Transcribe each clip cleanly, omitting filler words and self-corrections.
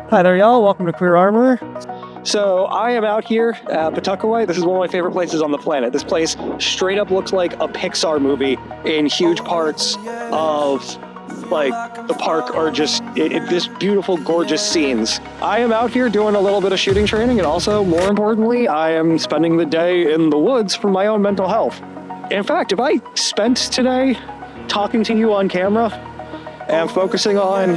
Hi there, y'all. Welcome to Queer Armor. So I am out here at Pawtuckaway. This is one of my favorite places on the planet. This place straight up looks like a Pixar movie in huge parts of the park are just this beautiful, gorgeous scenes. I am out here doing a little bit of shooting training, and also, more importantly, I am spending the day in the woods for my own mental health. In fact, if I spent today talking to you on camera and focusing on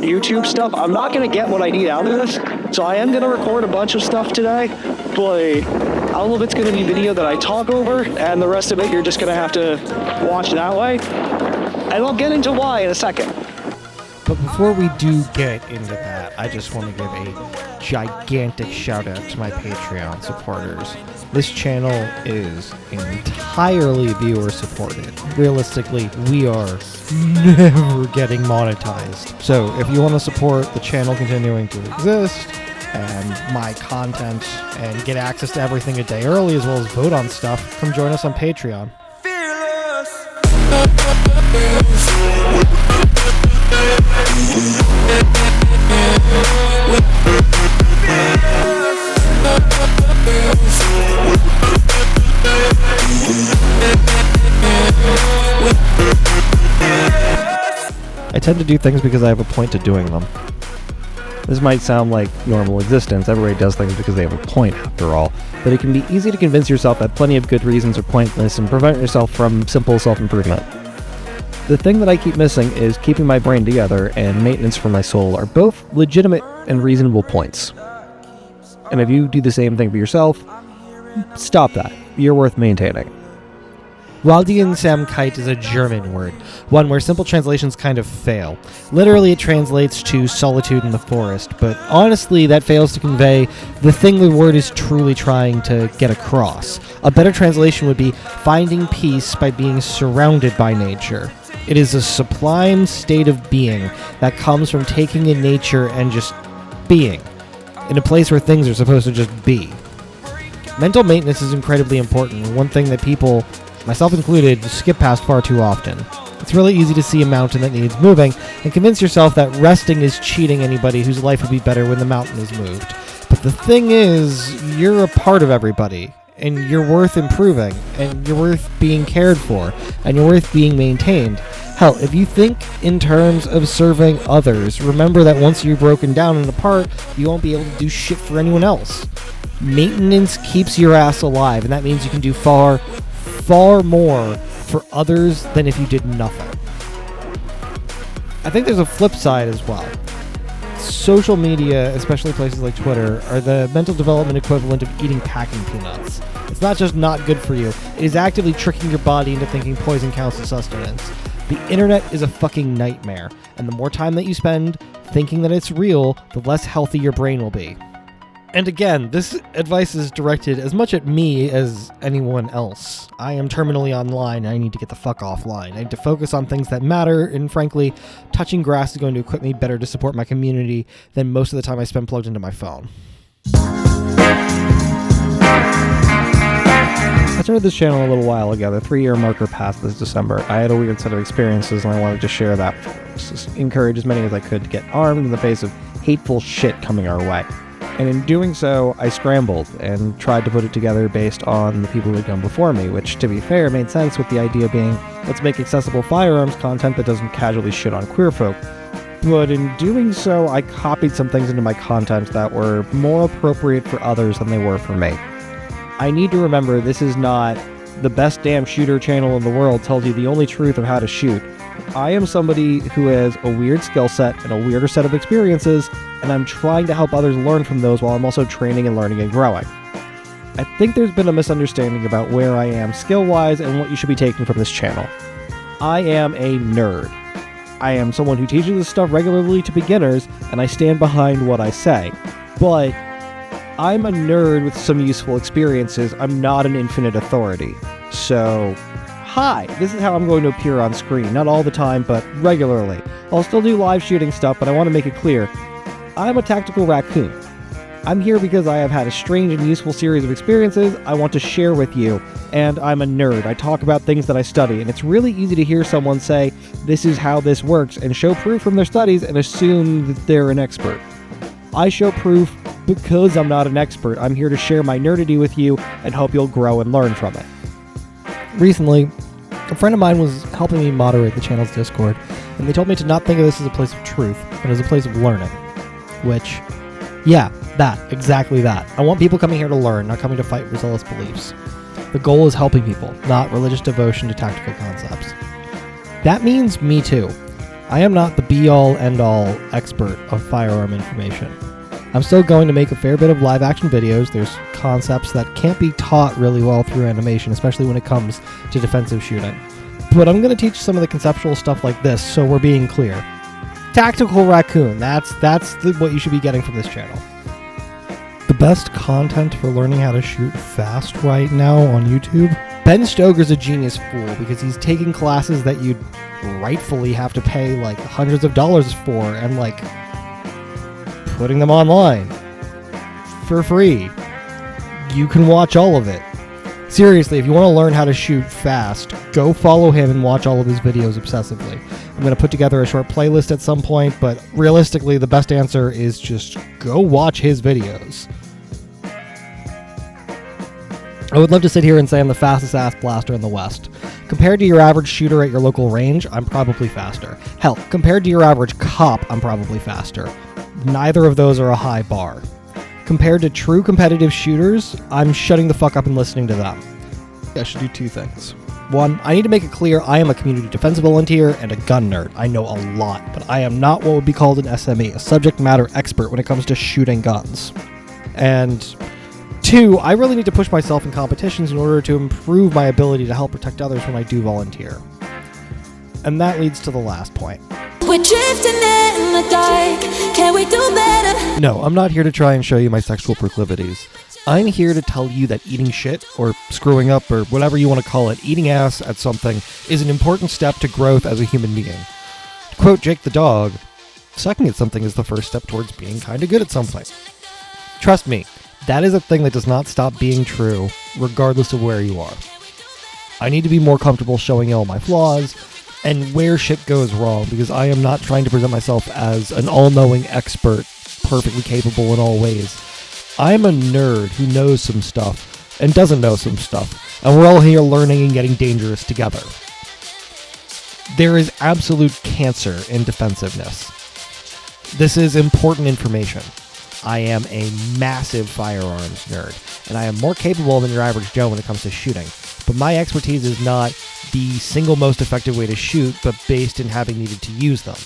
YouTube stuff, I'm not going to get what I need out of this. So I am going to record a bunch of stuff today, but all of it's going to be video that I talk over, and the rest of it you're just going to have to watch that way. And I'll get into why in a second. But before we do get into that, I just want to give a gigantic shout out to my Patreon supporters. This channel is entirely viewer supported. Realistically, we are never getting monetized. So if you want to support the channel continuing to exist and my content and get access to everything a day early as well as vote on stuff, come join us on Patreon. I tend to do things because I have a point to doing them. This might sound like normal existence. Everybody does things because they have a point, after all. But it can be easy to convince yourself that plenty of good reasons are pointless and prevent yourself from simple self-improvement. The thing that I keep missing is keeping my brain together and maintenance for my soul are both legitimate and reasonable points. And if you do the same thing for yourself, stop that. You're worth maintaining. Waldiensamkeit is a German word, one where simple translations kind of fail. Literally, it translates to solitude in the forest, but honestly, that fails to convey the thing the word is truly trying to get across. A better translation would be finding peace by being surrounded by nature. It is a sublime state of being that comes from taking in nature and just being, in a place where things are supposed to just be. Mental maintenance is incredibly important, and one thing that people, myself included, skip past far too often. It's really easy to see a mountain that needs moving and convince yourself that resting is cheating anybody whose life would be better when the mountain is moved. But the thing is, you're a part of everybody, and you're worth improving, and you're worth being cared for, and you're worth being maintained. Hell, if you think in terms of serving others, remember that once you're broken down and apart, you won't be able to do shit for anyone else. Maintenance keeps your ass alive, and that means you can do far more for others than if you did nothing. I think there's a flip side as well. Social media, especially places like Twitter, are the mental development equivalent of eating packing peanuts. It's not just not good for you, it is actively tricking your body into thinking poison counts as sustenance. The internet is a fucking nightmare, and the more time that you spend thinking that it's real, the less healthy your brain will be. And again, this advice is directed as much at me as anyone else. I am terminally online, and I need to get the fuck offline. I need to focus on things that matter, and frankly, touching grass is going to equip me better to support my community than most of the time I spend plugged into my phone. I started this channel a little while ago. The 3-year marker passed this December. I had a weird set of experiences, and I wanted to share that. Just encourage as many as I could to get armed in the face of hateful shit coming our way. And in doing so, I scrambled and tried to put it together based on the people who had come before me, which, to be fair, made sense with the idea being, let's make accessible firearms content that doesn't casually shit on queer folk. But in doing so, I copied some things into my content that were more appropriate for others than they were for me. I need to remember this is not the best damn shooter channel in the world tells you the only truth of how to shoot. I am somebody who has a weird skill set and a weirder set of experiences, and I'm trying to help others learn from those while I'm also training and learning and growing. I think there's been a misunderstanding about where I am skill-wise and what you should be taking from this channel. I am a nerd. I am someone who teaches this stuff regularly to beginners, and I stand behind what I say. But I'm a nerd with some useful experiences. I'm not an infinite authority. So, hi, this is how I'm going to appear on screen. Not all the time, but regularly. I'll still do live shooting stuff, but I want to make it clear. I'm a tactical raccoon. I'm here because I have had a strange and useful series of experiences I want to share with you, and I'm a nerd. I talk about things that I study, and it's really easy to hear someone say, this is how this works, and show proof from their studies and assume that they're an expert. I show proof because I'm not an expert. I'm here to share my nerdity with you and hope you'll grow and learn from it. Recently, a friend of mine was helping me moderate the channel's Discord, and they told me to not think of this as a place of truth, but as a place of learning. Which, yeah, exactly that. I want people coming here to learn, not coming to fight for zealous beliefs. The goal is helping people, not religious devotion to tactical concepts. That means me too. I am not the be-all, end-all expert of firearm information. I'm still going to make a fair bit of live-action videos. There's concepts that can't be taught really well through animation, especially when it comes to defensive shooting. But I'm going to teach some of the conceptual stuff like this, so we're being clear. Tactical Raccoon, that's what you should be getting from this channel. The best content for learning how to shoot fast right now on YouTube? Ben Stoeger's a genius fool because he's taking classes that you'd rightfully have to pay like hundreds of dollars for and like putting them online for free. You can watch all of it. Seriously, if you want to learn how to shoot fast, go follow him and watch all of his videos obsessively. I'm going to put together a short playlist at some point, but realistically, the best answer is just go watch his videos. I would love to sit here and say I'm the fastest ass blaster in the West. Compared to your average shooter at your local range, I'm probably faster. Hell, compared to your average cop, I'm probably faster. Neither of those are a high bar. Compared to true competitive shooters, I'm shutting the fuck up and listening to them. I should do two things. One, I need to make it clear I am a community defense volunteer and a gun nerd. I know a lot, but I am not what would be called an SME, a subject matter expert when it comes to shooting guns. And two, I really need to push myself in competitions in order to improve my ability to help protect others when I do volunteer. And that leads to the last point. We're drifting in the dark. Can we do better? No, I'm not here to try and show you my sexual proclivities. I'm here to tell you that eating shit, or screwing up, or whatever you want to call it, eating ass at something, is an important step to growth as a human being. To quote Jake the dog, sucking at something is the first step towards being kinda good at something. Trust me, that is a thing that does not stop being true, regardless of where you are. I need to be more comfortable showing you all my flaws, and where shit goes wrong, because I am not trying to present myself as an all-knowing expert, perfectly capable in all ways. I'm a nerd who knows some stuff, and doesn't know some stuff, and we're all here learning and getting dangerous together. There is absolute cancer in defensiveness. This is important information. I am a massive firearms nerd, and I am more capable than your average Joe when it comes to shooting. But my expertise is not the single most effective way to shoot, but based in having needed to use them.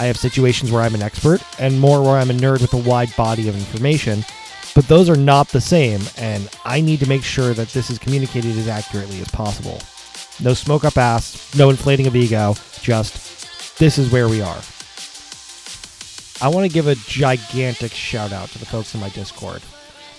I have situations where I'm an expert, and more where I'm a nerd with a wide body of information, but those are not the same, and I need to make sure that this is communicated as accurately as possible. No smoke up ass, no inflating of ego, just, this is where we are. I want to give a gigantic shout out to the folks in my Discord.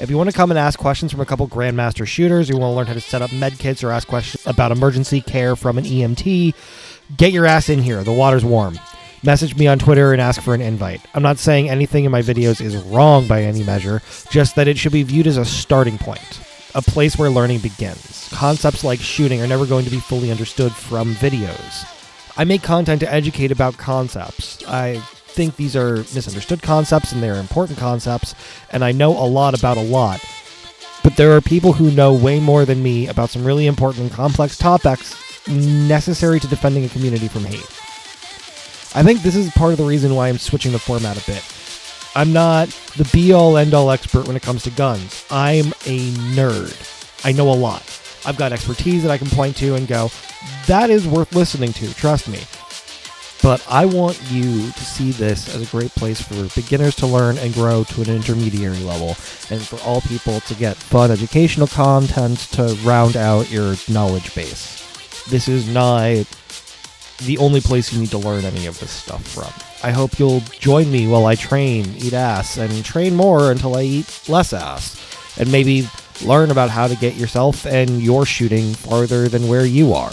If you want to come and ask questions from a couple grandmaster shooters, you want to learn how to set up med kits or ask questions about emergency care from an EMT, get your ass in here. The water's warm. Message me on Twitter and ask for an invite. I'm not saying anything in my videos is wrong by any measure, just that it should be viewed as a starting point, a place where learning begins. Concepts like shooting are never going to be fully understood from videos. I make content to educate about concepts. I think these are misunderstood concepts and they're important concepts, and I know a lot about a lot. But there are people who know way more than me about some really important and complex topics necessary to defending a community from hate. I think this is part of the reason why I'm switching the format a bit. I'm not the be-all, end-all expert when it comes to guns. I'm a nerd. I know a lot. I've got expertise that I can point to and go, that is worth listening to, trust me. But I want you to see this as a great place for beginners to learn and grow to an intermediary level, and for all people to get fun educational content to round out your knowledge base. This is not the only place you need to learn any of this stuff from. I hope you'll join me while I train, eat ass, and train more until I eat less ass, and maybe learn about how to get yourself and your shooting farther than where you are.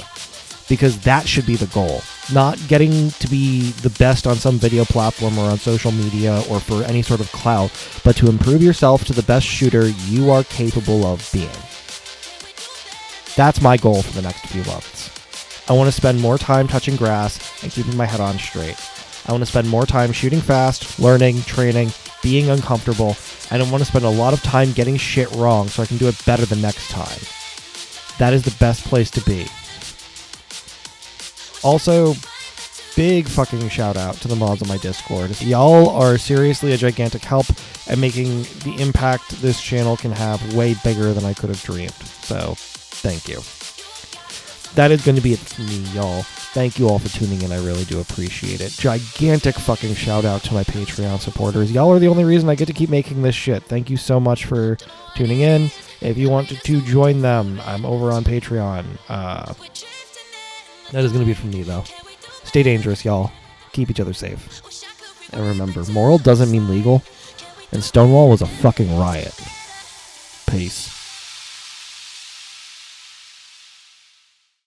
Because that should be the goal. Not getting to be the best on some video platform or on social media or for any sort of clout, but to improve yourself to the best shooter you are capable of being. That's my goal for the next few months. I want to spend more time touching grass and keeping my head on straight. I want to spend more time shooting fast, learning, training, being uncomfortable. I don't want to spend a lot of time getting shit wrong so I can do it better the next time. That is the best place to be. Also, big fucking shout out to the mods on my Discord. Y'all are seriously a gigantic help at making the impact this channel can have way bigger than I could have dreamed. So, thank you. That is going to be it for me, y'all. Thank you all for tuning in. I really do appreciate it. Gigantic fucking shout out to my Patreon supporters. Y'all are the only reason I get to keep making this shit. Thank you so much for tuning in. If you want to join them, I'm over on Patreon. That is going to be it from me, though. Stay dangerous, y'all. Keep each other safe. And remember, moral doesn't mean legal. And Stonewall was a fucking riot. Peace.